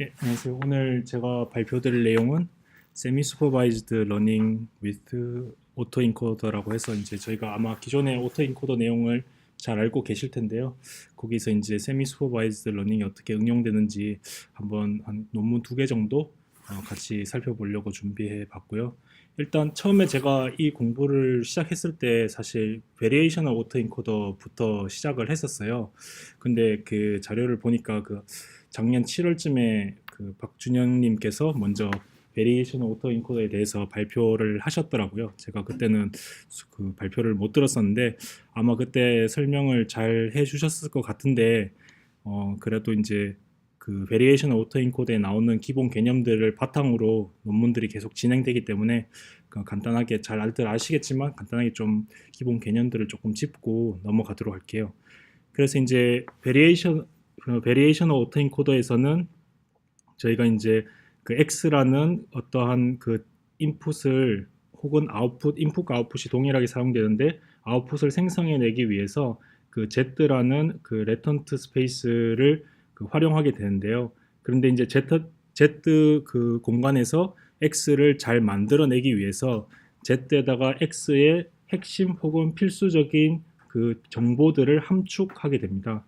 안녕하세요. 오늘 제가 발표드릴 내용은 Semi Supervised Learning with Autoencoder라고 해서 이제 저희가 아마 기존의 오토인코더 내용을 잘 알고 계실 텐데요. 거기서 이제 Semi Supervised Learning이 어떻게 응용되는지 한번 한 논문 2개 정도 같이 살펴보려고 준비해 봤고요. 일단 처음에 제가 이 공부를 시작했을 때 사실 Variational Autoencoder부터 시작을 했었어요. 근데 그 자료를 보니까 그 작년 7월쯤에 그 박준영님께서 먼저 베리에이션 오토 인코더에 대해서 발표를 하셨더라고요. 제가 그때는 그 발표를 못 들었었는데 아마 그때 설명을 잘 해주셨을 것 같은데 그래도 이제 그 베리에이션 오토 인코더에 나오는 기본 개념들을 바탕으로 논문들이 계속 진행되기 때문에 간단하게 잘 알들 아시겠지만 간단하게 좀 기본 개념들을 조금 짚고 넘어가도록 할게요. 그래서 이제 베리에이션 오토인코더에서는 저희가 이제 그 X라는 어떠한 그 인풋을 혹은 아웃풋, 인풋과 아웃풋이 동일하게 사용되는데 아웃풋을 생성해내기 위해서 그 Z라는 그 레턴트 스페이스를 그 활용하게 되는데요. 그런데 이제 Z 그 공간에서 X를 잘 만들어내기 위해서 Z에다가 X의 핵심 혹은 필수적인 그 정보들을 함축하게 됩니다.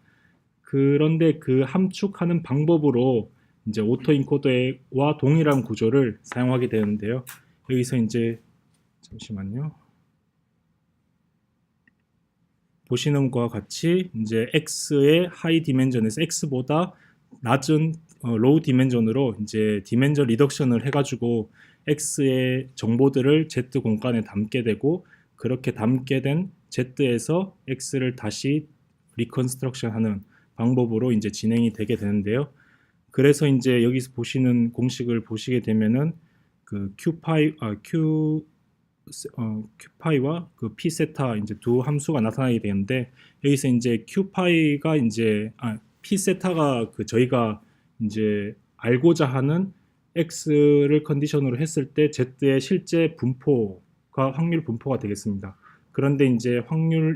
그런데 그 함축하는 방법으로 이제 오토 인코더와 동일한 구조를 사용하게 되는데요. 여기서 이제 잠시만요. 보시는 것과 같이 이제 X의 하이 디멘전에서 X보다 낮은 로우 디멘전으로 이제 디멘전 리덕션을 해가지고 X의 정보들을 Z 공간에 담게 되고 그렇게 담게 된 Z에서 X를 다시 리컨스트럭션 하는 방법으로 이제 진행이 되게 되는데요. 그래서 이제 여기서 보시는 공식을 보시게 되면은 그 q파이와 그 p 세타 이제 두 함수가 나타나게 되는데 여기서 이제 q파이가 이제 p 세타가 그 저희가 이제 알고자 하는 x를 컨디션으로 했을 때 z의 실제 분포가 확률 분포가 되겠습니다. 그런데 이제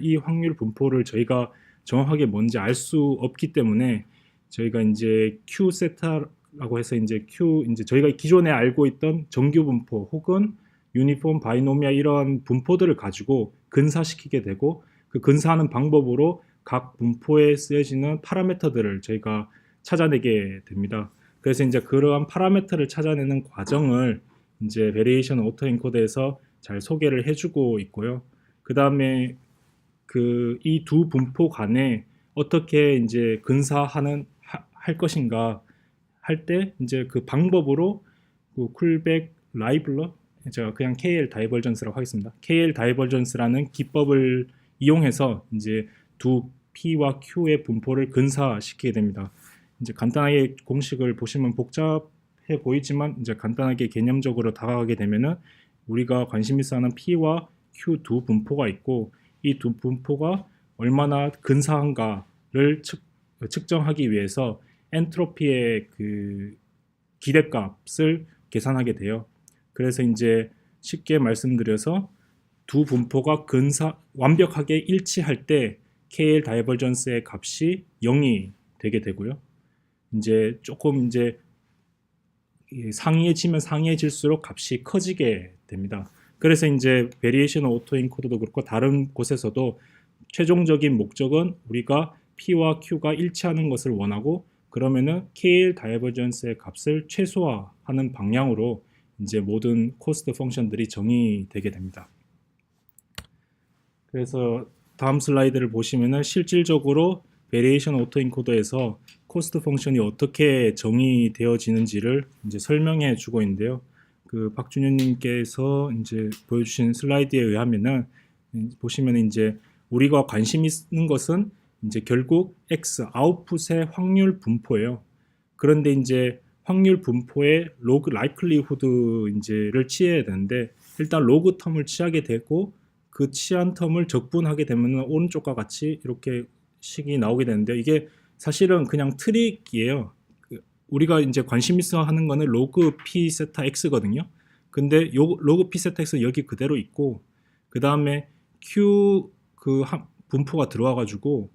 이 확률 분포를 저희가 정확하게 뭔지 알 수 없기 때문에 저희가 이제 q 세타라고 해서 이제 저희가 기존에 알고 있던 정규 분포 혹은 유니폼 바이노미아 이런 분포들을 가지고 근사시키게 되고 그 근사하는 방법으로 각 분포에 쓰여지는 파라미터들을 저희가 찾아내게 됩니다. 그래서 이제 그러한 파라미터를 찾아내는 과정을 이제 베리에이션 오토 엔코더에서 잘 소개를 해주고 있고요. 그 다음에 그 이 두 분포 간에 어떻게 이제 할 것인가 할 때 이제 그 방법으로 그 쿨백 라이블러 제가 그냥 KL 다이버전스라고 하겠습니다. KL 다이버전스라는 기법을 이용해서 이제 두 P와 Q의 분포를 근사시키게 됩니다. 이제 간단하게 공식을 보시면 복잡해 보이지만 이제 간단하게 개념적으로 다가가게 되면은 우리가 관심 있어 하는 P와 Q 두 분포가 있고 이 두 분포가 얼마나 근사한가를 측정하기 위해서 엔트로피의 그 기대값을 계산하게 돼요. 그래서 이제 쉽게 말씀드려서 두 분포가 완벽하게 일치할 때 KL 다이버전스의 값이 0이 되게 되고요. 이제 조금 이제 상이해질수록 값이 커지게 됩니다. 그래서 이제 베리에이션 오토 인코더도 그렇고 다른 곳에서도 최종적인 목적은 우리가 P와 Q가 일치하는 것을 원하고 그러면은 KL 다이버전스의 값을 최소화하는 방향으로 이제 모든 코스트 펑션들이 정의되게 됩니다. 그래서 다음 슬라이드를 보시면은 실질적으로 베리에이션 오토 인코더에서 코스트 펑션이 어떻게 정의되어지는지를 이제 설명해 주고 있는데요. 그 박준현님께서 이제 보여주신 슬라이드에 의하면은 보시면 이제 우리가 관심 있는 것은 이제 결국 X 아웃풋의 확률 분포예요. 그런데 이제 확률 분포의 로그 라이클리후드 이제를 취해야 되는데 일단 로그 텀을 취하게 되고 그 취한 텀을 적분하게 되면 오른쪽과 같이 이렇게 식이 나오게 되는데 이게 사실은 그냥 트릭이에요. 우리가 이제 관심 있어 하는 거는 로그 p 세타 x거든요. 근데 요 로그 p 세타 x 여기 그대로 있고 그 다음에 q 분포가 들어와 가지고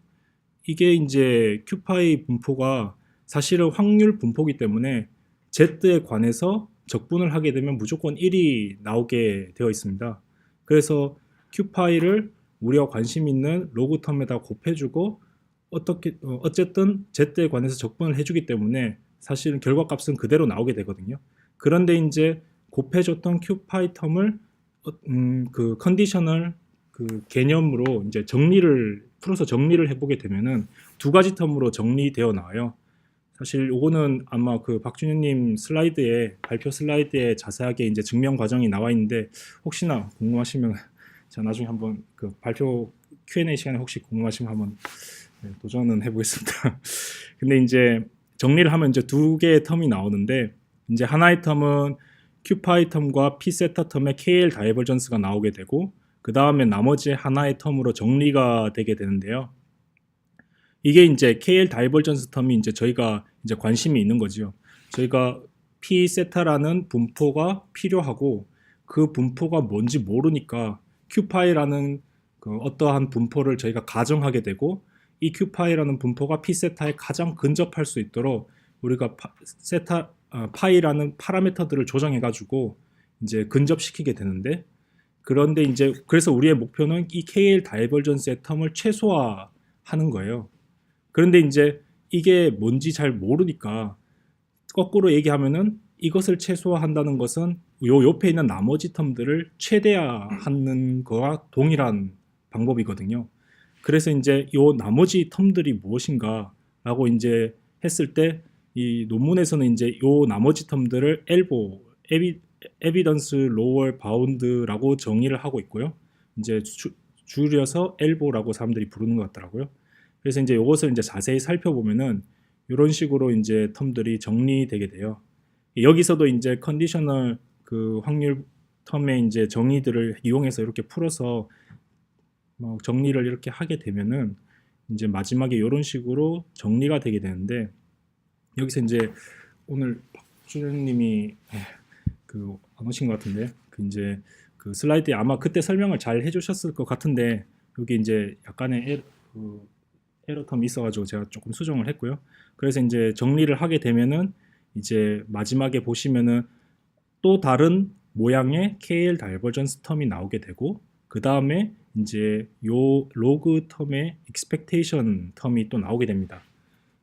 이게 이제 q파이 분포가 사실은 확률 분포기 때문에 Z에 관해서 적분을 하게 되면 무조건 1이 나오게 되어 있습니다. 그래서 Q파이를 우리가 관심 있는 로그 텀에다 곱해주고 어쨌든 Z에 관해서 적분을 해주기 때문에 사실은 결과값은 그대로 나오게 되거든요. 그런데 이제 곱해줬던 Q파이 텀을 그 컨디셔널 그 개념으로 이제 풀어서 정리를 해보게 되면은 두 가지 텀으로 정리되어 나와요. 사실 요거는 아마 그 박준현님 발표 슬라이드에 자세하게 이제 증명 과정이 나와 있는데 혹시나 궁금하시면 제가 나중에 한번 그 발표 Q&A 시간에 혹시 궁금하시면 한번 도전은 해보겠습니다. 근데 이제 정리를 하면 이제 두 개의 텀이 나오는데 이제 하나의 텀은 Q파이 텀과 P세타 텀의 KL 다이버전스가 나오게 되고 그 다음에 나머지 하나의 텀으로 정리가 되게 되는데요. 이게 이제 KL 다이버전스 텀이 이제 저희가 이제 관심이 있는 거죠. 저희가 P 세타라는 분포가 필요하고 그 분포가 뭔지 모르니까 Q파이라는 그 어떠한 분포를 저희가 가정하게 되고 이 Q파이라는 분포가 P 세타에 가장 근접할 수 있도록 우리가 파이라는 파라미터들을 조정해 가지고 이제 근접시키게 되는데 그런데 이제 그래서 우리의 목표는 이 KL 다이버전스의 텀을 최소화하는 거예요. 그런데 이제 이게 뭔지 잘 모르니까 거꾸로 얘기하면은 이것을 최소화한다는 것은 요 옆에 있는 나머지 텀들을 최대화하는 거와 동일한 방법이거든요. 그래서 이제 요 나머지 텀들이 무엇인가라고 이제 했을 때 이 논문에서는 이제 요 나머지 텀들을 에비던스 로월 바운드라고 정의를 하고 있고요. 이제 줄여서 엘보라고 사람들이 부르는 것 같더라고요. 그래서 이제 이것을 이제 자세히 살펴보면은 이런 식으로 이제 텀들이 정리되게 돼요. 여기서도 이제 컨디셔널 그 확률 텀의 이제 정의들을 이용해서 이렇게 풀어서 정리를 이렇게 하게 되면은 이제 마지막에 이런 식으로 정리가 되게 되는데 여기서 이제 오늘 박준현님이 그 안 오신 것 같은데 그 이제 그 슬라이드에 아마 그때 설명을 잘 해주셨을 것 같은데 여기 이제 약간의 에러텀이 있어가지고 제가 조금 수정을 했고요. 그래서 이제 정리를 하게 되면은 이제 마지막에 보시면은 또 다른 모양의 KL 다이버전스 텀이 나오게 되고 그 다음에 이제 요 로그 텀의 expectation 텀이 또 나오게 됩니다.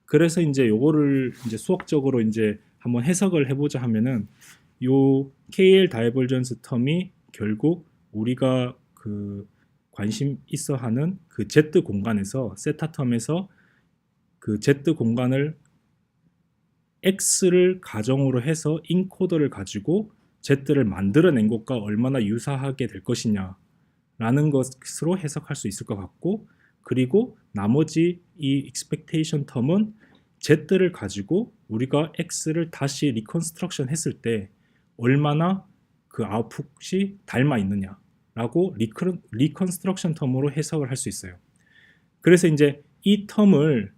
그래서 이제 요거를 이제 수학적으로 이제 한번 해석을 해보자 하면은 요 KL 다이버전스 텀이 결국 우리가 그 관심 있어 하는 그 Z 공간에서 세타 텀에서 그 Z 공간을 X를 가정으로 해서 인코더를 가지고 Z를 만들어낸 것과 얼마나 유사하게 될 것이냐 라는 것으로 해석할 수 있을 것 같고 그리고 나머지 이 expectation 텀은 Z를 가지고 우리가 X를 다시 리컨스트럭션 했을 때 얼마나 그 아웃풋이 닮아 있느냐 라고 리컨스트럭션 텀으로 해석을 할 수 있어요. 그래서 이제 이 텀을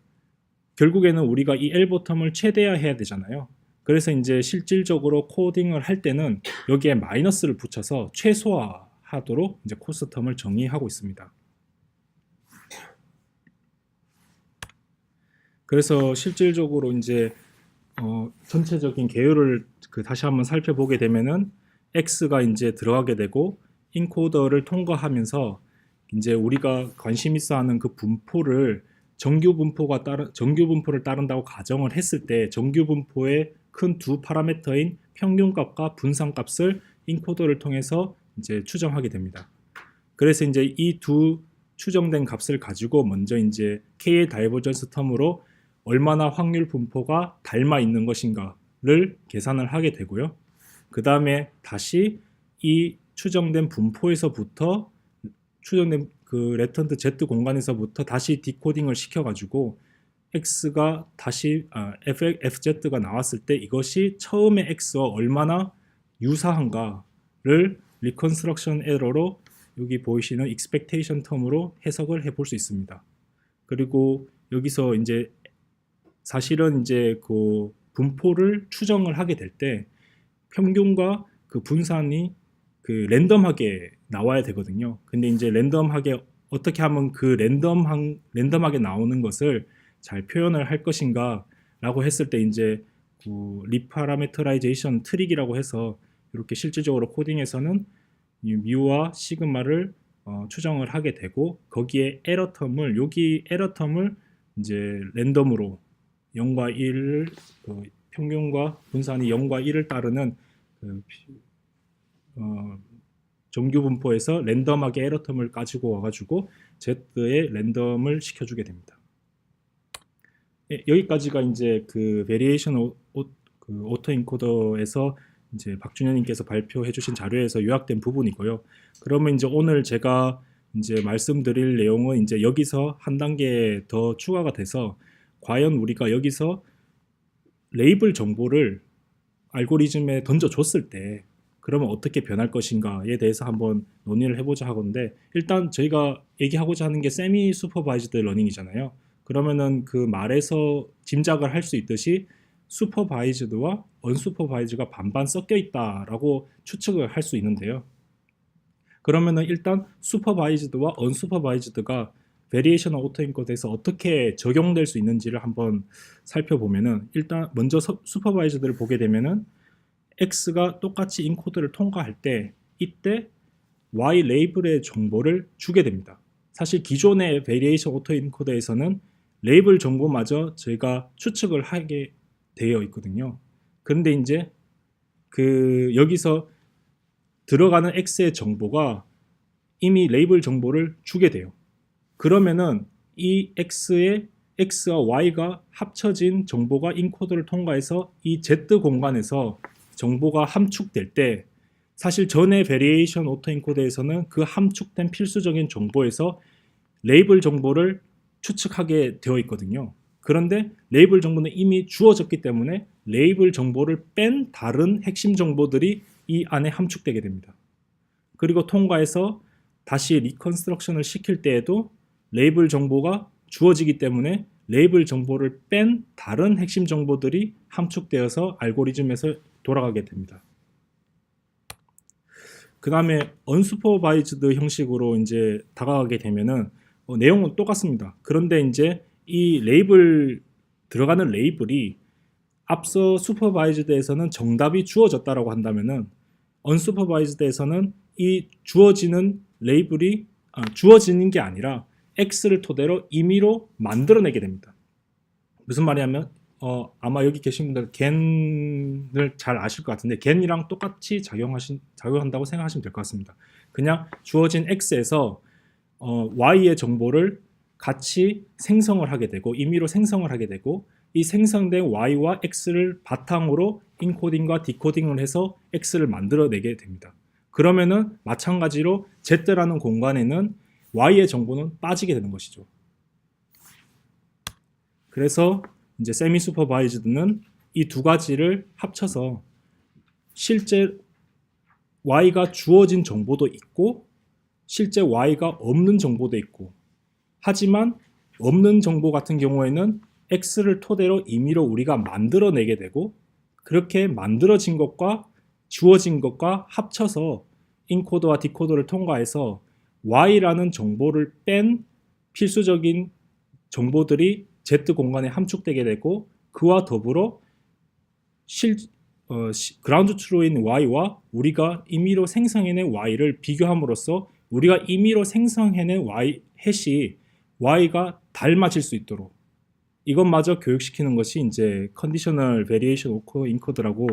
결국에는 우리가 이 엘보 텀을 최대화해야 되잖아요. 그래서 이제 실질적으로 코딩을 할 때는 여기에 마이너스를 붙여서 최소화하도록 이제 코스 텀을 정의하고 있습니다. 그래서 실질적으로 이제 전체적인 개요를 다시 한번 살펴보게 되면은 X가 이제 들어가게 되고 인코더를 통과하면서 이제 우리가 관심 있어 하는 그 분포를 정규 분포를 따른다고 가정을 했을 때 정규 분포의 큰 두 파라미터인 평균값과 분산값을 인코더를 통해서 이제 추정하게 됩니다. 그래서 이제 이 두 추정된 값을 가지고 먼저 이제 K의 다이버전스 텀으로 얼마나 확률 분포가 닮아 있는 것인가를 계산을 하게 되고요. 그 다음에 다시 이 추정된 분포에서부터 추정된 그 레턴트 Z 공간에서부터 다시 디코딩을 시켜가지고 X가 다시 FZ가 나왔을 때 이것이 처음의 X와 얼마나 유사한가를 리컨스트럭션 에러로 여기 보이시는 expectation 텀으로 해석을 해볼 수 있습니다. 그리고 여기서 이제 사실은 이제 그 분포를 추정을 하게 될 때 평균과 그 분산이 그 랜덤하게 나와야 되거든요. 근데 이제 랜덤하게 어떻게 하면 그 랜덤하게 나오는 것을 잘 표현을 할 것인가 라고 했을 때 이제 그 리파라메터라이제이션 트릭이라고 해서 이렇게 실질적으로 코딩에서는 이 뮤와 시그마를 추정을 하게 되고, 거기에 에러텀을, 여기 에러텀을 이제 랜덤으로 0과 1, 그 평균과 분산이 0과 1을 따르는 그 정규 분포에서 랜덤하게 에러텀을 가지고 와가지고 Z에 랜덤을 시켜주게 됩니다. 예, 여기까지가 이제 그 베리에이션 그 오토인코더에서 이제 박준현님께서 발표해주신 자료에서 요약된 부분이고요. 그러면 이제 오늘 제가 이제 말씀드릴 내용은 이제 여기서 한 단계 더 추가가 돼서, 과연 우리가 여기서 레이블 정보를 알고리즘에 던져줬을 때 그러면 어떻게 변할 것인가에 대해서 한번 논의를 해보자 하건데, 일단 저희가 얘기하고자 하는 게 세미 슈퍼바이즈드 러닝이잖아요. 그러면은 그 말에서 짐작을 할 수 있듯이 슈퍼바이즈드와 언슈퍼바이즈가 반반 섞여 있다라고 추측을 할 수 있는데요. 그러면은 일단 슈퍼바이즈드와 언슈퍼바이즈드가 베리에이션 오토인코드에서 어떻게 적용될 수 있는지를 한번 살펴보면은, 일단 먼저 슈퍼바이즈드를 보게 되면은 X가 똑같이 인코드를 통과할 때 이때 Y 레이블의 정보를 주게 됩니다. 사실 기존의 베리에이션 오토인코더에서는 레이블 정보마저 저희가 추측을 하게 되어 있거든요. 그런데 이제 그 여기서 들어가는 X의 정보가 이미 레이블 정보를 주게 돼요. 그러면은 이 X와 Y가 합쳐진 정보가 인코더를 통과해서 이 Z 공간에서 정보가 함축될 때, 사실 전에 베리에이션 오토인코더에서는 그 함축된 필수적인 정보에서 레이블 정보를 추측하게 되어 있거든요. 그런데 레이블 정보는 이미 주어졌기 때문에 레이블 정보를 뺀 다른 핵심 정보들이 이 안에 함축되게 됩니다. 그리고 통과해서 다시 리컨스트럭션을 시킬 때에도 레이블 정보가 주어지기 때문에 레이블 정보를 뺀 다른 핵심 정보들이 함축되어서 알고리즘에서 돌아가게 됩니다. 그 다음에 언슈퍼바이즈드 형식으로 이제 다가가게 되면은 내용은 똑같습니다. 그런데 이제 이 레이블, 들어가는 레이블이 앞서 슈퍼바이즈드에서는 정답이 주어졌다라고 한다면은 언슈퍼바이즈드에서는 이 주어지는 레이블이 주어지는 게 아니라 X를 토대로 임의로 만들어내게 됩니다. 무슨 말이냐면 아마 여기 계신 분들 겐을 잘 아실 것 같은데, 겐이랑 똑같이 작용한다고 생각하시면 될 것 같습니다. 그냥 주어진 X에서 Y의 정보를 같이 생성을 하게 되고, 임의로 생성을 하게 되고, 이 생성된 Y와 X를 바탕으로 인코딩과 디코딩을 해서 X를 만들어내게 됩니다. 그러면은 마찬가지로 Z라는 공간에는 Y의 정보는 빠지게 되는 것이죠. 그래서 이제 세미 슈퍼바이즈드는 이 두 가지를 합쳐서 실제 Y가 주어진 정보도 있고 실제 Y가 없는 정보도 있고, 하지만 없는 정보 같은 경우에는 X를 토대로 임의로 우리가 만들어내게 되고, 그렇게 만들어진 것과 주어진 것과 합쳐서 인코더와 디코더를 통과해서 Y라는 정보를 뺀 필수적인 정보들이 Z 공간에 함축되게 되고, 그와 더불어 그라운드 트루인 Y와 우리가 임의로 생성해낸 Y를 비교함으로써 우리가 임의로 생성해낸 Y 해시 Y가 닮아질 수 있도록 이것마저 교육시키는 것이 이제 컨디셔널 베리에이션 오커 인코드라고,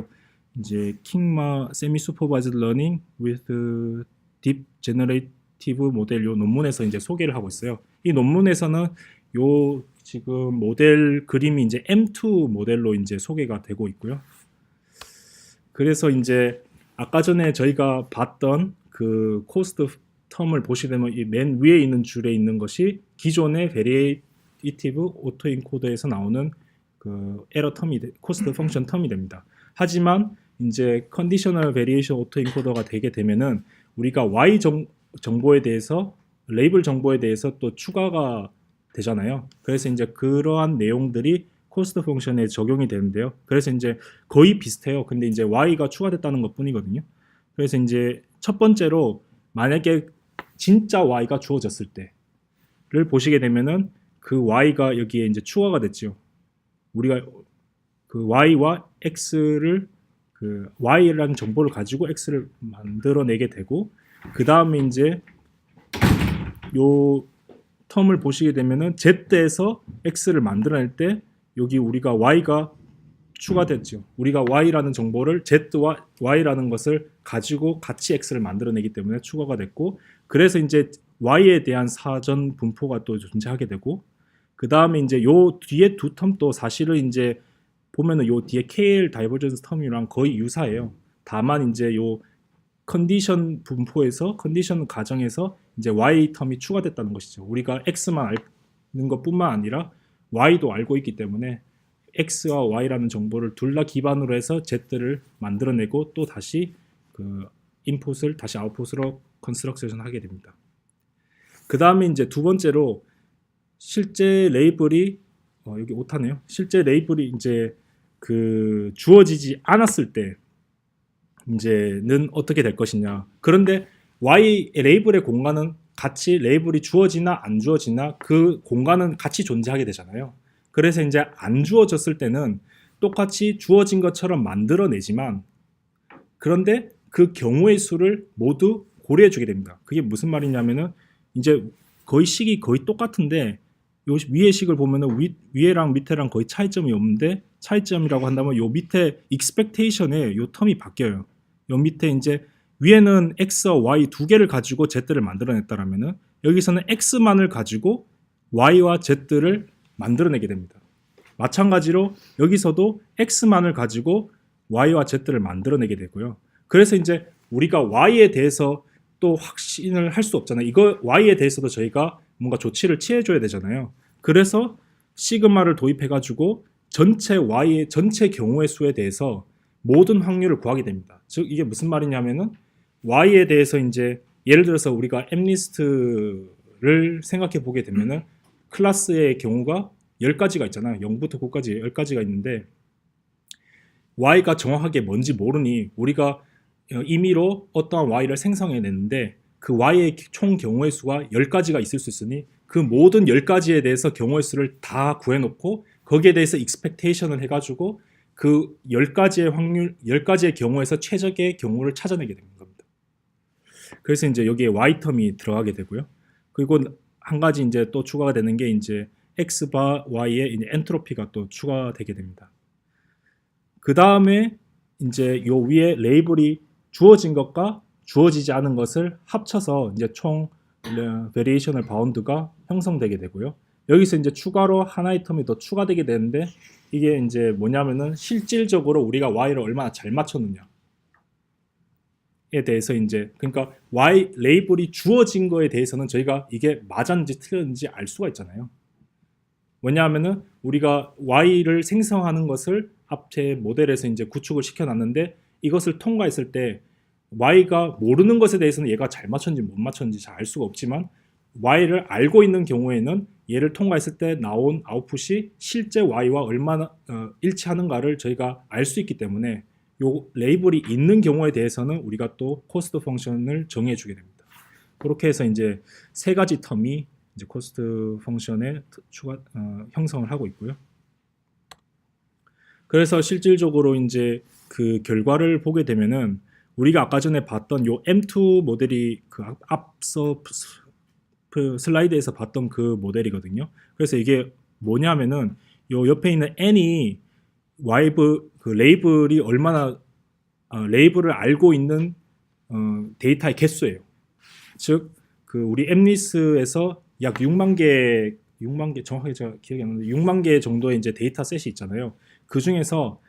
이제 킹마 세미 슈퍼바이즈드 러닝 with deep generative 모델 요 논문에서 이제 소개를 하고 있어요. 이 논문에서는 요 지금 모델 그림이 이제 M2 모델로 이제 소개가 되고 있고요. 그래서 이제 아까 전에 저희가 봤던 그 코스트 텀을 보시게 되면 이 맨 위에 있는 줄에 있는 것이 기존의 베리에이티브 오토인코더에서 나오는 그 에러 텀이 코스트 펑션 텀이 됩니다. 하지만 이제 컨디셔널 베리에이션 오토인코더가 되게 되면은 우리가 Y 정보에 대해서, 레이블 정보에 대해서 또 추가가 되잖아요. 그래서 이제 그러한 내용들이 코스트 펑션에 적용이 되는데요. 그래서 이제 거의 비슷해요. 근데 이제 Y가 추가됐다는 것 뿐이거든요. 그래서 이제 첫 번째로 만약에 진짜 Y가 주어졌을 때를 보시게 되면은 그 Y가 여기에 이제 추가가 됐죠. 우리가 그 y와 x를 그 y라는 정보를 가지고 x를 만들어내게 되고, 그 다음에 이제 요 텀을 보시게 되면은 z에서 x를 만들어낼 때 여기 우리가 y가 추가됐죠. 우리가 y라는 정보를 z와 y라는 것을 가지고 같이 x를 만들어내기 때문에 추가가 됐고, 그래서 이제 y에 대한 사전 분포가 또 존재하게 되고, 그 다음에 이제 요 뒤에 두 텀도 사실은 이제 보면은 요 뒤에 KL 다이버전스 텀이랑 거의 유사해요. 다만 이제 요 컨디션 분포에서 컨디션 가정에서 이제 y 텀이 추가됐다는 것이죠. 우리가 x만 아는 것뿐만 아니라 y도 알고 있기 때문에 x와 y라는 정보를 둘 다 기반으로 해서 z를 만들어내고 또 다시 그 인풋을 다시 아웃풋으로 컨스트럭션 하게 됩니다. 그 다음에 이제 두 번째로 실제 레이블이 여기 오타네요. 실제 레이블이 이제 그 주어지지 않았을 때 이제는 어떻게 될 것이냐. 그런데 y 레이블의 공간은 같이 레이블이 주어지나 안 주어지나 그 공간은 같이 존재하게 되잖아요. 그래서 이제 안 주어졌을 때는 똑같이 주어진 것처럼 만들어내지만, 그런데 그 경우의 수를 모두 고려해 주게 됩니다. 그게 무슨 말이냐면은 이제 거의 식이 거의 똑같은데 요 위의 식을 보면은 위에랑 밑에랑 거의 차이점이 없는데, 차이점이라고 한다면 요 밑에 expectation에 요 텀이 바뀌어요. 요 밑에 이제 위에는 x와 y 두 개를 가지고 z를 만들어냈다라면은 여기서는 x만을 가지고 y와 z를 만들어내게 됩니다. 마찬가지로 여기서도 x만을 가지고 y와 z를 만들어내게 되고요. 그래서 이제 우리가 y에 대해서 또 확신을 할 수 없잖아요. 이거 y에 대해서도 저희가 뭔가 조치를 취해줘야 되잖아요. 그래서 시그마를 도입해가지고 전체 y의 전체 경우의 수에 대해서 모든 확률을 구하게 됩니다. 즉 이게 무슨 말이냐면은 y에 대해서 이제 예를 들어서 우리가 m리스트를 생각해 보게 되면은 클래스의 경우가 10가지가 있잖아요. 0부터 9까지 10가지가 있는데 y가 정확하게 뭔지 모르니 우리가 임의로 어떠한 y를 생성해냈는데 그 y의 총 경우의 수가 10가지가 있을 수 있으니 그 모든 10가지에 대해서 경우의 수를 다 구해놓고 거기에 대해서 expectation을 해가지고 그 10가지의 확률, 10가지의 경우에서 최적의 경우를 찾아내게 되는 겁니다. 그래서 이제 여기에 y 텀이 들어가게 되고요. 그리고 한 가지 이제 또 추가가 되는 게 이제 x바 y의 이제 엔트로피가 또 추가되게 됩니다. 그 다음에 이제 요 위에 레이블이 주어진 것과 주어지지 않은 것을 합쳐서 이제 총 베리에이셔널 바운드가 형성되게 되고요. 여기서 이제 추가로 하나의 텀이 더 추가되게 되는데 이게 이제 뭐냐면은 실질적으로 우리가 y를 얼마나 잘 맞췄느냐에 대해서 이제 그러니까 y 레이블이 주어진 거에 대해서는 저희가 이게 맞았는지 틀렸는지 알 수가 있잖아요. 왜냐하면은 우리가 y를 생성하는 것을 앞에 모델에서 이제 구축을 시켜놨는데 이것을 통과했을 때 y가 모르는 것에 대해서는 얘가 잘 맞췄는지 못 맞췄는지 잘 알 수가 없지만 y를 알고 있는 경우에는 얘를 통과했을 때 나온 아웃풋이 실제 y와 얼마나 일치하는가를 저희가 알 수 있기 때문에 요 레이블이 있는 경우에 대해서는 우리가 또 코스트 펑션을 정해주게 됩니다. 그렇게 해서 이제 세 가지 텀이 이제 코스트 펑션에 추가 형성을 하고 있고요. 그래서 실질적으로 이제 그 결과를 보게 되면은 우리가 아까 전에 봤던 요 M2 모델이 그 앞서 슬라이드에서 봤던 그 모델이거든요. 그래서 이게 뭐냐면은 요 옆에 있는 n이 그 레이블이 얼마나 레이블을 알고 있는 데이터의 개수예요. 즉 그 우리 엠리스에서 약 6만 개 정확하게 제가 기억이 안 나는데 6만 개 정도의 이제 데이터 셋이 있잖아요. 그 중에서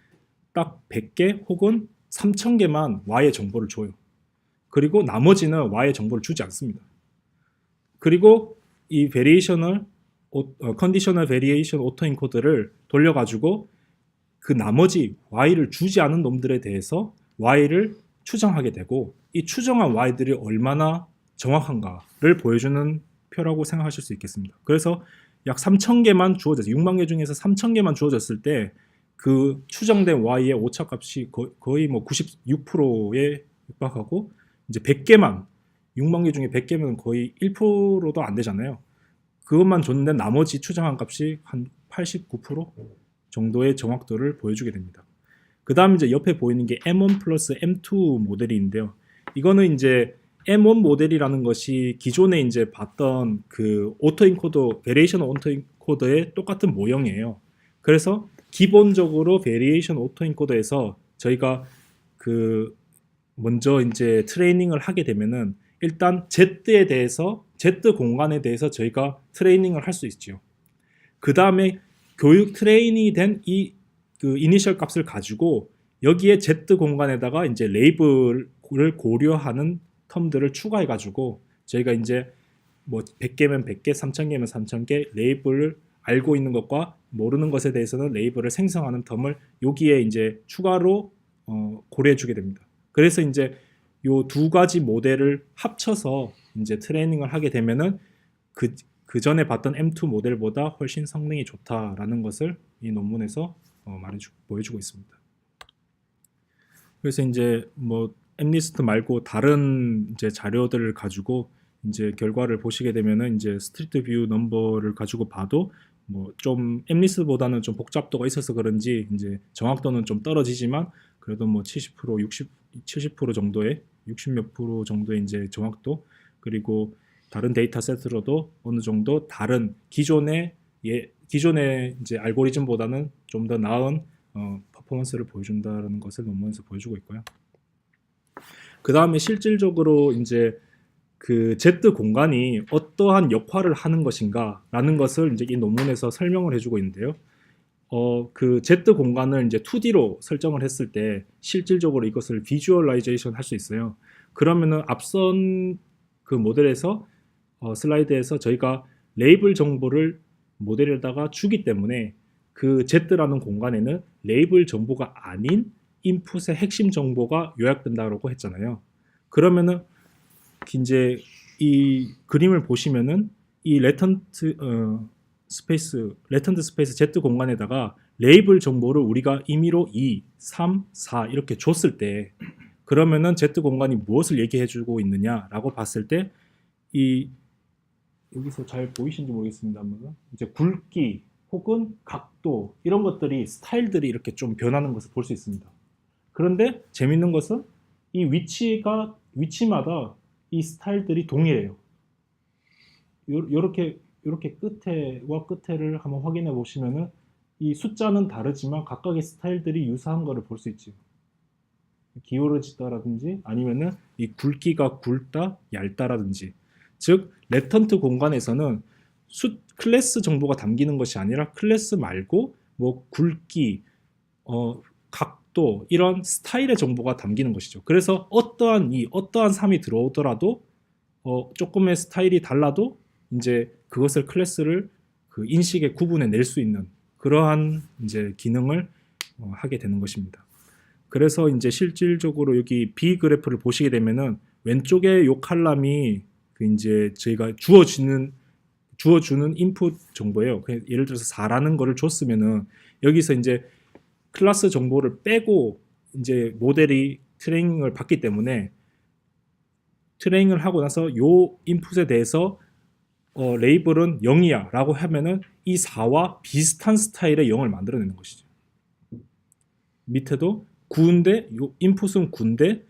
딱 100개 혹은 3,000개만 y의 정보를 줘요. 그리고 나머지는 y의 정보를 주지 않습니다. 그리고 이 베리에이셔널 컨디셔널 베리에이션 오토 인코드를 돌려가지고 그 나머지 y를 주지 않은 놈들에 대해서 y를 추정하게 되고 이 추정한 y들이 얼마나 정확한가를 보여주는 표라고 생각하실 수 있겠습니다. 그래서 약 3,000개만 주어졌어요. 6만 개 중에서 3,000개만 주어졌을 때 그 추정된 y의 오차값이 거의 뭐 96%에 육박하고 이제 100개만 6만 개 중에 100개면 거의 1%도 안 되잖아요. 그것만 줬는데 나머지 추정한 값이 한 89%? 정도의 정확도를 보여주게 됩니다. 그 다음 이제 옆에 보이는 게 M1 플러스 M2 모델인데요. 이거는 이제 M1 모델이라는 것이 기존에 이제 봤던 그 오토인코더, 베리에이션 오토인코더의 똑같은 모형이에요. 그래서 기본적으로 베리에이션 오토인코더에서 저희가 그 먼저 이제 트레이닝을 하게 되면은 일단 Z에 대해서, Z 공간에 대해서 저희가 트레이닝을 할 수 있죠. 그 다음에 교육 트레이닝이 된 이 그 이니셜 값을 가지고 여기에 Z 공간에다가 이제 레이블을 고려하는 텀들을 추가해 가지고 저희가 이제 뭐 100개면 100개, 3000개면 3000개 레이블을 알고 있는 것과 모르는 것에 대해서는 레이블을 생성하는 텀을 여기에 이제 추가로 고려해 주게 됩니다. 그래서 이제 요 두 가지 모델을 합쳐서 이제 트레이닝을 하게 되면은 그 전에 봤던 M2 모델보다 훨씬 성능이 좋다라는 것을 이 논문에서 보여주고 있습니다. 그래서 이제 뭐 엠리스트 말고 다른 이제 자료들을 가지고 이제 결과를 보시게 되면은 이제 스트리트 뷰 넘버를 가지고 봐도 뭐 좀 엠리스트보다는 좀 복잡도가 있어서 그런지 이제 정확도는 좀 떨어지지만 그래도 뭐 70%, 70% 정도의 60몇 프로 정도의 이제 정확도, 그리고 다른 데이터 세트로도 어느 정도 다른 기존의 이제 알고리즘보다는 좀 더 나은 퍼포먼스를 보여준다는 것을 논문에서 보여주고 있고요. 그 다음에 실질적으로 이제 그 Z 공간이 어떠한 역할을 하는 것인가라는 것을 이제 이 논문에서 설명을 해주고 있는데요. 그 Z 공간을 이제 2D로 설정을 했을 때 실질적으로 이것을 비주얼라이제이션 할 수 있어요. 그러면은 앞선 그 모델에서 슬라이드에서 저희가 레이블 정보를 모델에다가 주기 때문에 그 Z라는 공간에는 레이블 정보가 아닌 인풋의 핵심 정보가 요약된다고 했잖아요. 그러면은 이제 이 그림을 보시면은 이 레턴트 스페이스 Z 공간에다가 레이블 정보를 우리가 임의로 2, 3, 4 이렇게 줬을 때 그러면은 Z 공간이 무엇을 얘기해주고 있느냐라고 봤을 때 이 여기서 잘 보이시는지 모르겠습니다만 이제 굵기 혹은 각도 이런 것들이 스타일들이 이렇게 좀 변하는 것을 볼 수 있습니다. 그런데 재밌는 것은 이 위치마다 이 스타일들이 동일해요. 요렇게 끝에와 끝에를 한번 확인해 보시면은 이 숫자는 다르지만 각각의 스타일들이 유사한 것을 볼 수 있죠. 기울어지다라든지 아니면은 이 굵기가 굵다, 얇다라든지. 즉 레턴트 공간에서는 클래스 정보가 담기는 것이 아니라 클래스 말고 뭐 굵기, 각도 이런 스타일의 정보가 담기는 것이죠. 그래서 어떠한 3이 들어오더라도 조금의 스타일이 달라도 이제 그것을 클래스를 그 인식의 구분해 낼 수 있는 그러한 이제 기능을 하게 되는 것입니다. 그래서 이제 실질적으로 여기 B 그래프를 보시게 되면은 왼쪽에 요 칼럼이 그 이제 저희가 주어주는 인풋 정보예요. 예를 들어서 4라는 거를 줬으면은 여기서 이제 클래스 정보를 빼고 이제 모델이 트레이닝을 받기 때문에 트레이닝을 하고 나서 요 인풋에 대해서 레이블은 0이야 라고 하면은 이 4와 비슷한 스타일의 0을 만들어내는 것이죠. 밑에도 9인데 인풋은 9인데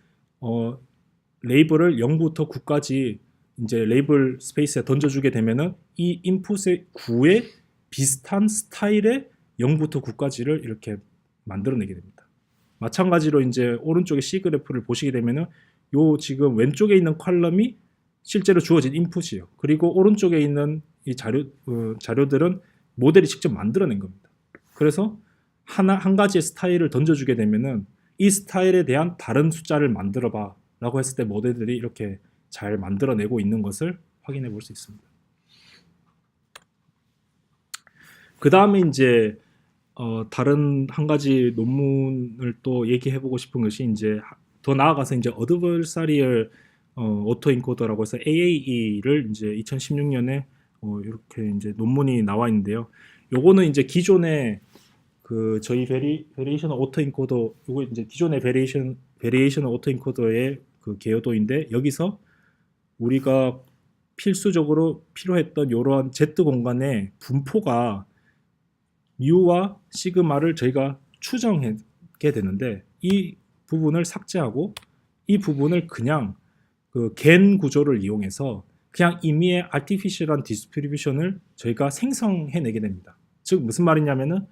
레이블을 0부터 9까지 이제 레이블 스페이스에 던져주게 되면은 이 인풋의 9에 비슷한 스타일의 0부터 9까지를 이렇게 만들어내게 됩니다. 마찬가지로 이제 오른쪽에 C 그래프를 보시게 되면은 요 지금 왼쪽에 있는 컬럼이 실제로 주어진 인풋이에요. 그리고 오른쪽에 있는 이 자료들은 모델이 직접 만들어낸 겁니다. 그래서 한 가지의 스타일을 던져주게 되면은 이 스타일에 대한 다른 숫자를 만들어봐 라고 했을 때 모델들이 이렇게 잘 만들어내고 있는 것을 확인해 볼 수 있습니다. 그 다음에 이제 다른 한 가지 논문을 또 얘기해 보고 싶은 것이 이제 더 나아가서 이제 어드버사리얼 오토인코더라고 해서 AAE를 이제 2016년에 이렇게 이제 논문이 나와 있는데요. 요거는 이제 기존의 그 저희 베리에이션 오토인코더 요거 이제 기존의 베리에이션 오토인코더의 그 개요도인데 여기서 우리가 필수적으로 필요했던 이러한 Z 공간의 분포가 뮤와 시그마를 저희가 추정하게 되는데 이 부분을 삭제하고 이 부분을 그냥 그 겐 구조를 이용해서 그냥 임의의 아티피셜한 디스트리뷰션을 저희가 생성해내게 됩니다. 즉 무슨 말이냐면은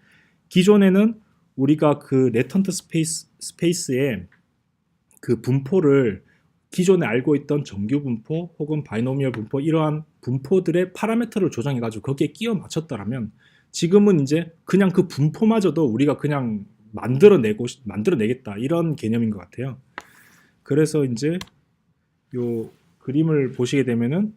기존에는 우리가 그 레턴트 스페이스에 그 분포를 기존에 알고 있던 정규 분포 혹은 바이노미얼 분포 이러한 분포들의 파라미터를 조정해가지고 거기에 끼워 맞췄더라면 지금은 이제 그냥 그 분포마저도 우리가 그냥 만들어내겠다 이런 개념인 것 같아요. 그래서 이제 요 그림을 보시게 되면은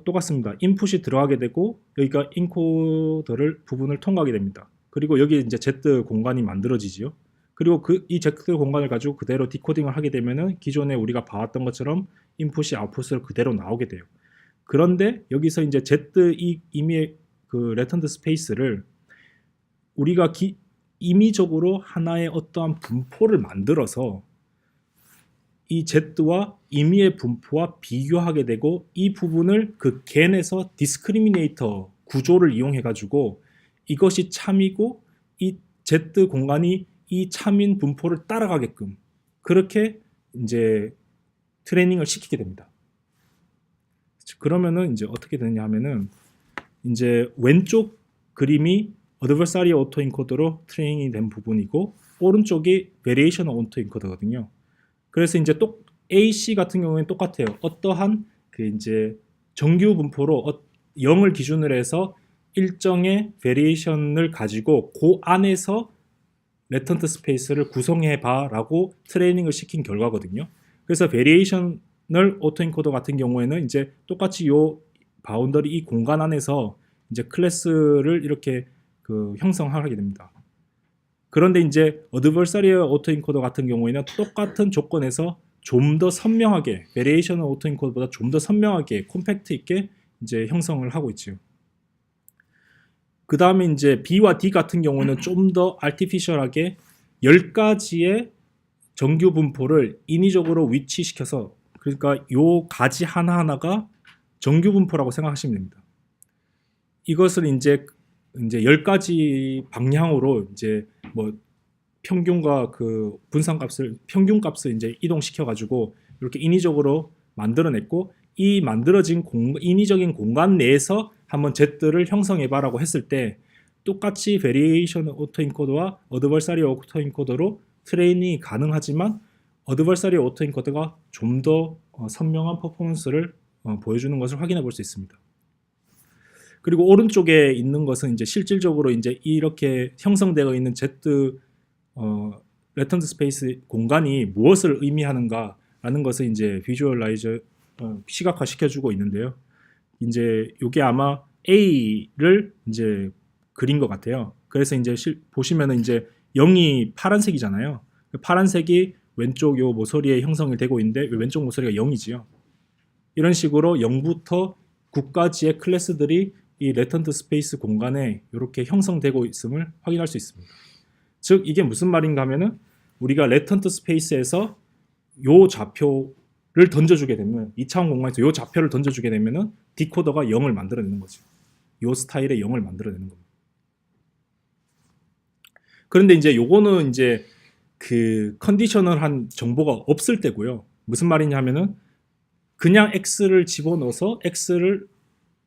똑같습니다. 인풋이 들어가게 되고 여기가 인코더를 부분을 통과하게 됩니다. 그리고 여기 이제 Z 공간이 만들어지지요. 그리고 이 Z 공간을 가지고 그대로 디코딩을 하게 되면은 기존에 우리가 봐왔던 것처럼 인풋이 아웃풋으로 그대로 나오게 돼요. 그런데 여기서 이제 Z 임의의 그 레턴트 스페이스를 우리가 임의적으로 하나의 어떠한 분포를 만들어서 이 Z와 임의의 분포와 비교하게 되고 이 부분을 그 겐에서 디스크리미네이터 구조를 이용해 가지고 이것이 참이고 이 Z 공간이 이 참인 분포를 따라가게끔 그렇게 이제 트레이닝을 시키게 됩니다. 그러면은 이제 어떻게 되느냐 하면은 이제 왼쪽 그림이 어드버사리 오토인코더로 트레이닝이 된 부분이고 오른쪽이 베리에이션 오토인코더거든요. 그래서 이제 또 AC 같은 경우에는 똑같아요. 어떠한 그 이제 정규 분포로 0을 기준으로 해서 일정의 베리에이션을 가지고 그 안에서 레턴트 스페이스를 구성해 봐라고 트레이닝을 시킨 결과거든요. 그래서 베리에이션을 오토인코더 같은 경우에는 이제 똑같이 요 바운더리 이 공간 안에서 이제 클래스를 이렇게 그 형성하게 됩니다. 그런데 이제 어드버사리얼 오토인코더 같은 경우에는 똑같은 조건에서 좀 더 선명하게 베리에이션 오토인코더보다 좀 더 선명하게 콤팩트 있게 이제 형성을 하고 있죠. 그 다음에 이제 B와 D 같은 경우는 좀 더 아티피셜하게 10가지의 정규 분포를 인위적으로 위치시켜서 그러니까 요 가지 하나하나가 정규 분포라고 생각하시면 됩니다. 이것을 이제 10가지 방향으로 이제 뭐 평균과 그 평균값을 이제 이동시켜 가지고 이렇게 인위적으로 만들어냈고 이 만들어진 인위적인 공간 내에서 한번 Z를 형성해봐라고 했을 때 똑같이 베리에이션 오토인코더와 어드버사리 오토인코더로 트레이닝이 가능하지만 어드버사리 오토인코더가 좀 더 선명한 퍼포먼스를 보여주는 것을 확인해 볼 수 있습니다. 그리고 오른쪽에 있는 것은 이제 실질적으로 이제 이렇게 형성되어 있는 Z 레턴트 스페이스 공간이 무엇을 의미하는가라는 것을 이제 비주얼라이저 시각화 시켜주고 있는데요. 이제 이게 아마 A를 이제 그린 것 같아요. 그래서 이제 보시면은 이제 0이 파란색이잖아요. 파란색이 왼쪽 요 모서리에 형성이 되고 있는데 왼쪽 모서리가 0이지요. 이런 식으로 0부터 9까지의 클래스들이 이 레턴트 스페이스 공간에 이렇게 형성되고 있음을 확인할 수 있습니다. 즉 이게 무슨 말인가 하면은 우리가 레턴트 스페이스에서 요 좌표를 던져주게 되면 2차원 공간에서 요 좌표를 던져주게 되면은 디코더가 0을 만들어내는 거죠. 요 스타일의 0을 만들어내는 겁니다. 그런데 이제 요거는 이제 그 컨디셔널한 정보가 없을 때고요. 무슨 말이냐 하면은 그냥 X를 집어넣어서 X를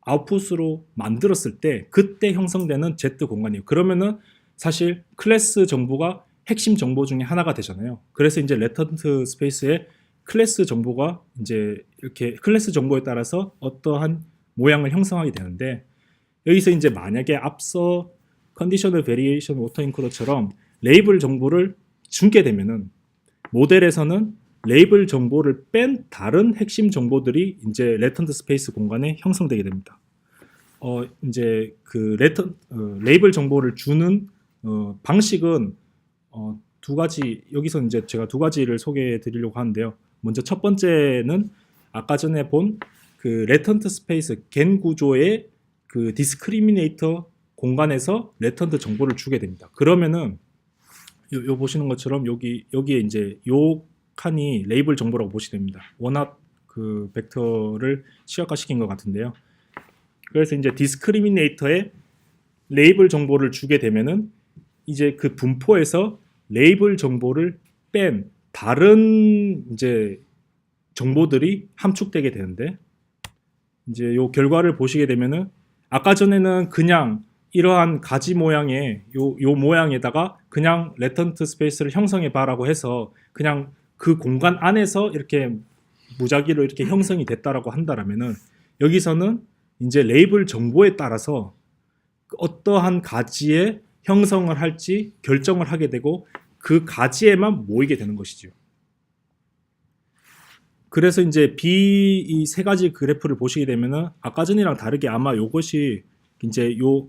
아웃풋으로 만들었을 때 그때 형성되는 Z 공간이에요. 그러면은 사실 클래스 정보가 핵심 정보 중에 하나가 되잖아요. 그래서 이제 레턴트 스페이스의 클래스 정보가 이제 이렇게 클래스 정보에 따라서 어떠한 모양을 형성하게 되는데 여기서 이제 만약에 앞서 컨디셔널 베리에이션 오토인코더처럼 레이블 정보를 주게 되면은 모델에서는 레이블 정보를 뺀 다른 핵심 정보들이 이제 레턴트 스페이스 공간에 형성되게 됩니다. 이제 그 레이블 정보를 주는 방식은 두 가지, 여기서 이제 제가 두 가지를 소개해 드리려고 하는데요. 먼저 첫 번째는 아까 전에 본 그 레턴트 스페이스 겐 구조의 그 디스크리미네이터 공간에서 레턴트 정보를 주게 됩니다. 그러면은 요 보시는 것처럼 여기에 이제 요 칸이 레이블 정보라고 보시면 됩니다. 원합 그 벡터를 시각화시킨 것 같은데요. 그래서 이제 디스크리미네이터에 레이블 정보를 주게 되면은 이제 그 분포에서 레이블 정보를 뺀 다른 이제 정보들이 함축되게 되는데, 이제 요 결과를 보시게 되면은 아까 전에는 그냥 이러한 가지 모양의 요 모양에다가 그냥 레턴트 스페이스를 형성해 봐라고 해서 그냥 그 공간 안에서 이렇게 무작위로 이렇게 형성이 됐다라고 한다라면은, 여기서는 이제 레이블 정보에 따라서 어떠한 가지에 형성을 할지 결정을 하게 되고 그 가지에만 모이게 되는 것이죠. 그래서 이제 B 이 세 가지 그래프를 보시게 되면은 아까 전이랑 다르게 아마 요것이 이제 요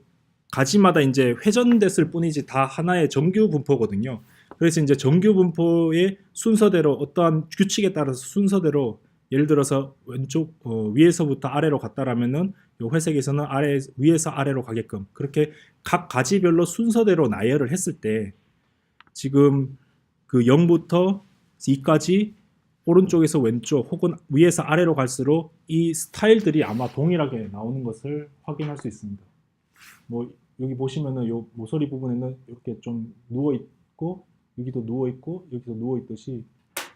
가지마다 이제 회전됐을 뿐이지 다 하나의 정규 분포거든요. 그래서 이제 정규 분포의 순서대로 어떠한 규칙에 따라서 순서대로, 예를 들어서 왼쪽 위에서부터 아래로 갔다라면은 요 회색에서는 아래 위에서 아래로 가게끔 그렇게 각 가지별로 순서대로 나열을 했을 때, 지금 그 0부터 2까지 오른쪽에서 왼쪽 혹은 위에서 아래로 갈수록 이 스타일들이 아마 동일하게 나오는 것을 확인할 수 있습니다. 뭐 여기 보시면은 요 모서리 부분에는 이렇게 좀 누워 있고, 여기도 누워 있고, 여기도 누워 있듯이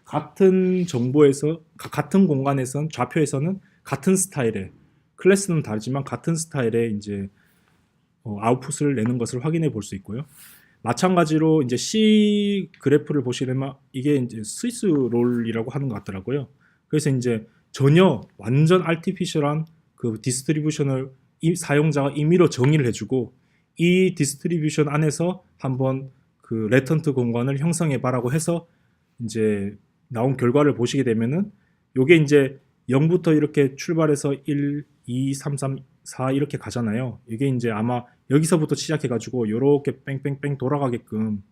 같은 정보에서 같은 공간에선 좌표에서는 같은 스타일의, 클래스는 다르지만 같은 스타일의 이제 아웃풋을 내는 것을 확인해 볼 수 있고요. 마찬가지로 이제 C 그래프를 보시려면 이게 이제 스위스 롤이라고 하는 것 같더라고요. 그래서 이제 전혀 완전 아티피셜한 그 디스트리뷰션을 사용자가 임의로 정의를 해주고 이 디스트리뷰션 안에서 한번 그 레턴트 공간을 형성해 봐라고 해서 이제 나온 결과를 보시게 되면은, 요게 이제 0부터 이렇게 출발해서 1, 2, 3, 3, 4 이렇게 가잖아요. 이게 이제 아마 여기서부터 시작해가지고 이렇게 뺑뺑뺑 돌아가게끔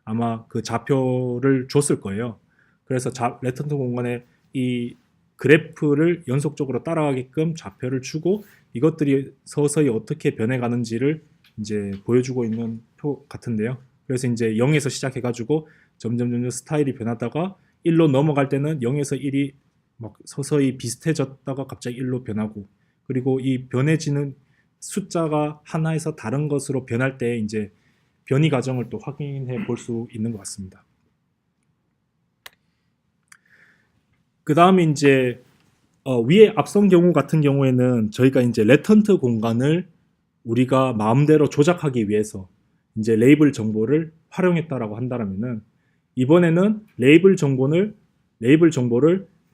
아마 그 좌표를 줬을 거예요. 그래서 레턴트 공간에 이 그래프를 연속적으로 따라가게끔 좌표를 주고 이것들이 서서히 어떻게 변해가는지를 이제 보여주고 있는 표 같은데요. 그래서 이제 0에서 시작해가지고 점점 스타일이 변하다가 1로 넘어갈 때는 0에서 1이 막 서서히 비슷해졌다가 갑자기 1로 변하고, 그리고 이 변해지는 숫자가 하나에서 다른 것으로 변할 때 이제 변이 과정을 또 확인해 볼 수 있는 것 같습니다. 그 다음에 이제 위에 앞선 경우 같은 경우에는 저희가 이제 레턴트 공간을 우리가 마음대로 조작하기 위해서 이제 레이블 정보를 활용했다라고 한다면은, 이번에는 레이블 정보를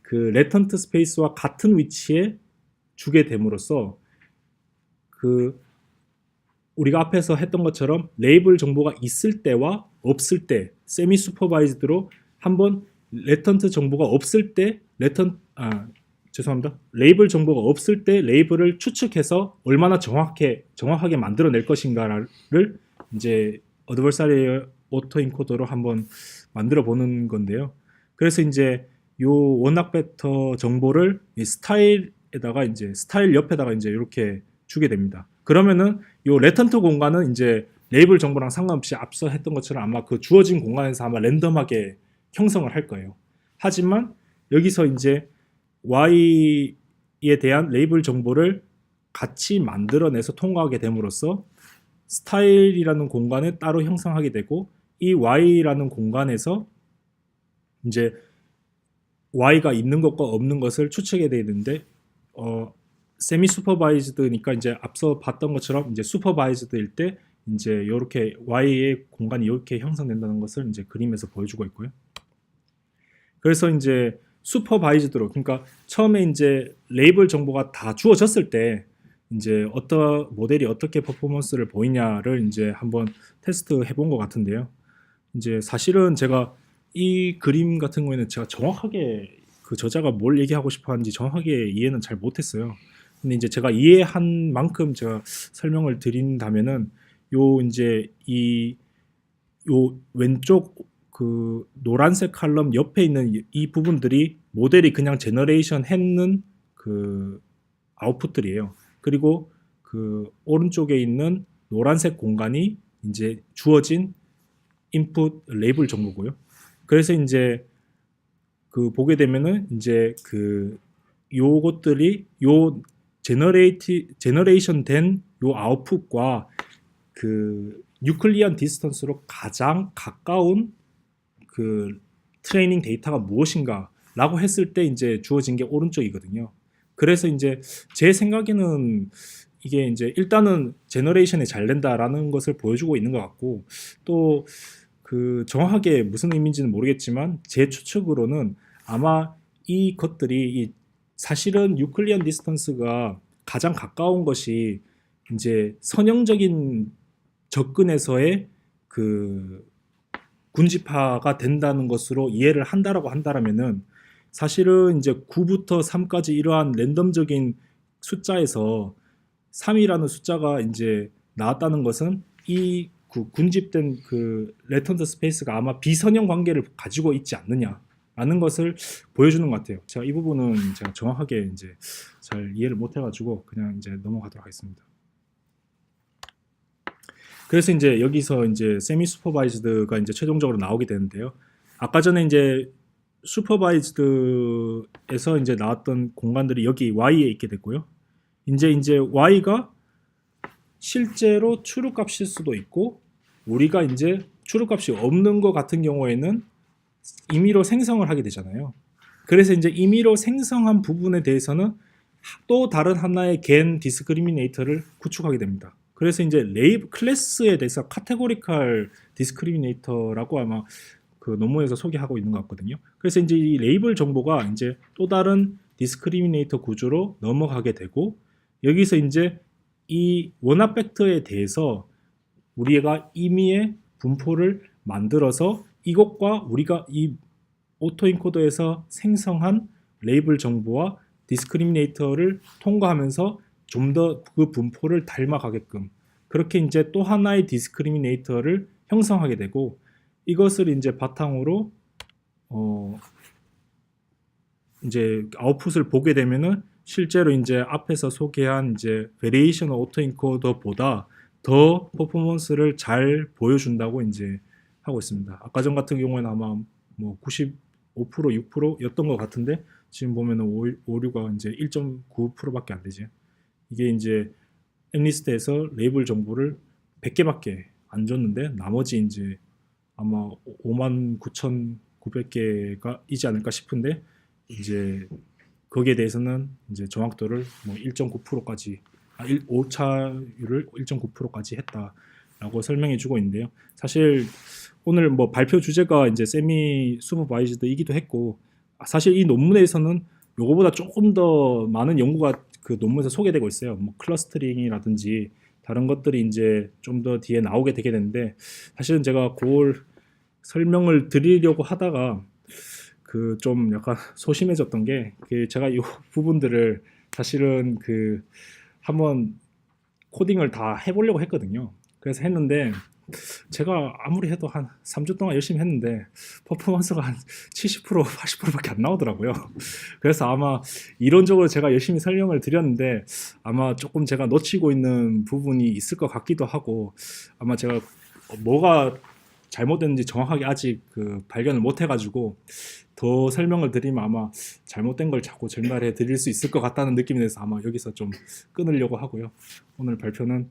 그 레턴트 스페이스와 같은 위치에 주게 됨으로써 그 우리가 앞에서 했던 것처럼 레이블 정보가 있을 때와 없을 때 세미 슈퍼바이즈드로 한번 레턴트 정보가 없을 때 레이블 정보가 없을 때 레이블을 추측해서 얼마나 정확하게 만들어낼 것인가를 이제 어드버사리얼 오토 인코더로 한번 만들어 보는 건데요. 그래서 이제 요 워낙 베터 정보를 이 스타일에다가 이제 스타일 옆에다가 이제 이렇게 주게 됩니다. 그러면은 요 레턴트 공간은 이제 레이블 정보랑 상관없이 앞서 했던 것처럼 아마 그 주어진 공간에서 아마 랜덤하게 형성을 할 거예요. 하지만 여기서 이제 Y에 대한 레이블 정보를 같이 만들어내서 통과하게 됨으로써 스타일이라는 공간을 따로 형성하게 되고, 이 Y라는 공간에서 이제 Y가 있는 것과 없는 것을 추측해야 되는데, 세미 슈퍼바이즈드니까 이제 앞서 봤던 것처럼 이제 슈퍼바이즈드일 때 이제 이렇게 Y의 공간이 이렇게 형성된다는 것을 이제 그림에서 보여주고 있고요. 그래서 이제 슈퍼바이즈드로, 그러니까 처음에 이제 레이블 정보가 다 주어졌을 때 이제 어떤 모델이 어떻게 퍼포먼스를 보이냐를 이제 한번 테스트 해본 것 같은데요. 이제 사실은 제가 이 그림 같은 경우에는 제가 정확하게 그 저자가 뭘 얘기하고 싶어 하는지 정확하게 이해는 잘 못했어요. 근데 이제 제가 이해한 만큼 제가 설명을 드린다면은 요 이제 요 왼쪽 그 노란색 칼럼 옆에 있는 이 부분들이 모델이 그냥 제너레이션 했는 그 아웃풋들이에요. 그리고 그 오른쪽에 있는 노란색 공간이 이제 주어진 인풋 레이블 정보고요. 그래서 이제 그 보게 되면은 이제 그 요것들이 요 제너레이션 된 요 아웃풋과 그 유클리안 디스턴스로 가장 가까운 그 트레이닝 데이터가 무엇인가라고 했을 때 이제 주어진 게 오른쪽이거든요. 그래서 이제 제 생각에는 이게 이제 일단은 제너레이션이 잘 된다라는 것을 보여주고 있는 것 같고, 또 그 정확하게 무슨 의미인지는 모르겠지만 제 추측으로는 아마 이 것들이 사실은 유클리안 디스턴스가 가장 가까운 것이 이제 선형적인 접근에서의 그 군집화가 된다는 것으로 이해를 한다라고 한다라면은, 사실은 이제 9부터 3까지 이러한 랜덤적인 숫자에서 3이라는 숫자가 이제 나왔다는 것은 이 그 군집된 그 레턴트 스페이스가 아마 비선형 관계를 가지고 있지 않느냐라는 것을 보여주는 것 같아요. 제가 이 부분은 제가 정확하게 이제 잘 이해를 못 해가지고 그냥 이제 넘어가도록 하겠습니다. 그래서 이제 여기서 이제 세미 슈퍼바이즈드가 이제 최종적으로 나오게 되는데요. 아까 전에 이제 슈퍼바이즈드에서 이제 나왔던 공간들이 여기 Y에 있게 됐고요. 이제 Y가 실제로 추루값일 수도 있고, 우리가 이제 추루값이 없는 것 같은 경우에는 임의로 생성을 하게 되잖아요. 그래서 이제 임의로 생성한 부분에 대해서는 또 다른 하나의 겐 디스크리미네이터를 구축하게 됩니다. 그래서 이제 레이블 클래스에 대해서 카테고리컬 디스크리미네이터라고 아마 그 논문에서 소개하고 있는 것 같거든요. 그래서 이제 이 레이블 정보가 이제 또 다른 디스크리미네이터 구조로 넘어가게 되고, 여기서 이제 이 원합 벡터에 대해서 우리가 임의의 분포를 만들어서 이것과 우리가 이 오토인코더에서 생성한 레이블 정보와 디스크리미네이터를 통과하면서 좀 더 그 분포를 닮아가게끔, 그렇게 이제 또 하나의 디스크리미네이터를 형성하게 되고, 이것을 이제 바탕으로 이제 아웃풋을 보게 되면은 실제로 이제 앞에서 소개한 이제 베리에이션 오토인코더보다 더 퍼포먼스를 잘 보여준다고 이제 하고 있습니다. 아까 전 같은 경우에는 아마 뭐 95%, 6%였던 것 같은데, 지금 보면은 오류가 이제 1.9%밖에 안 되지. 이게 이제 엠리스트에서 레이블 정보를 100개밖에 안 줬는데, 나머지 이제 아마 59,900개가 이지 않을까 싶은데, 이제 거기에 대해서는 이제 정확도를 뭐 1.9%까지, 오차율을 1.9%까지 했다라고 설명해 주고 있는데요. 사실 오늘 뭐 발표 주제가 이제 세미 슈퍼바이즈드이기도 했고, 사실 이 논문에서는 요거보다 조금 더 많은 연구가 그 논문에서 소개되고 있어요. 뭐 클러스터링이라든지 다른 것들이 이제 좀 더 뒤에 나오게 되게 되는데, 사실은 제가 그걸 설명을 드리려고 하다가 그 좀 약간 소심해졌던 게, 그 제가 이 부분들을 사실은 그 한번 코딩을 다 해보려고 했거든요. 그래서 했는데 제가 아무리 해도 한 3주 동안 열심히 했는데 퍼포먼스가 한 70%, 80%밖에 안 나오더라고요. 그래서 아마 이론적으로 제가 열심히 설명을 드렸는데 아마 조금 제가 놓치고 있는 부분이 있을 것 같기도 하고, 아마 제가 뭐가 잘못됐는지 정확하게 아직 그 발견을 못 해가지고 더 설명을 드리면 아마 잘못된 걸 자꾸 전달해 드릴 수 있을 것 같다는 느낌이 들어서 아마 여기서 좀 끊으려고 하고요. 오늘 발표는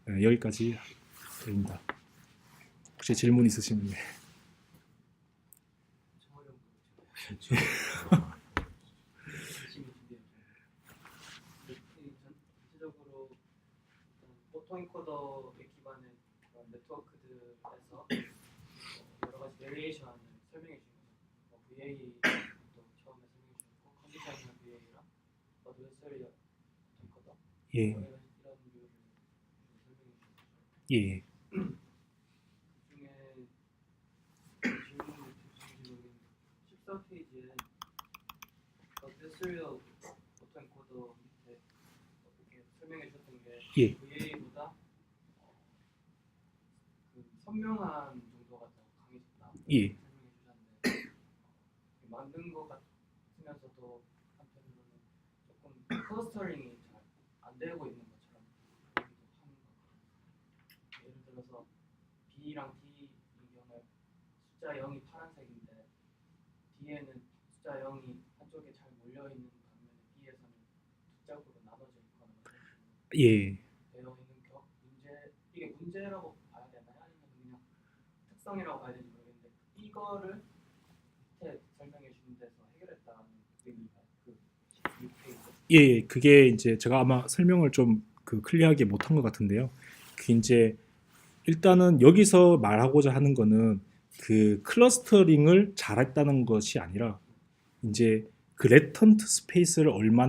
여기까지입니다. 혹시 질문 있으시면 네. 전체적으로 오토인코더에 기반한 네트워크들에서 여러 가지 베리에이션을 설명해 주는 거, VA 또 처음에 설명해 주셨고, 컨디셔널 VA랑 어드베서리 오토인코더 예, 이런 류를 설명해 주셨죠. 예, 중에 질문이 주신 14페이지에 어드베서리 오토인코더 밑에 이렇게 설명해 주셨던 게 예, VA보다 그 선명한 정도가 더 강해졌다 예, 설명해 주셨는데, 만든 것 같으면서도 한편으로는 조금 클러스터링이 잘 안 되고 있는 것처럼 보이기도 하는 것 같아요. 예를 들어서 B랑 D인 경우에 숫자 0이 파란색인데 D에는 숫자 0이 한쪽에 잘 몰려있는 반면에 B에서는 두 짝으로 나눠져 있거나 이런 식으로 예, 되어 있는 문제, 이게 문제가 문제라고 봐야 되나요? 아니면 그냥 특성이라고 봐야 되는지 모르겠는데 이거를 밑에 설명해 주신 데서 해결했다는 의미가 그 16페이지. 예, 그게 이제 제가 아마 설명을 좀 그 클리어하게 못한 것 같은데요. 그 이제 일단은 여기서 말하고자 하는 거는 그 클러스터링을 잘했다는 것이 아니라 이제 그 레턴트 스페이스를 얼마나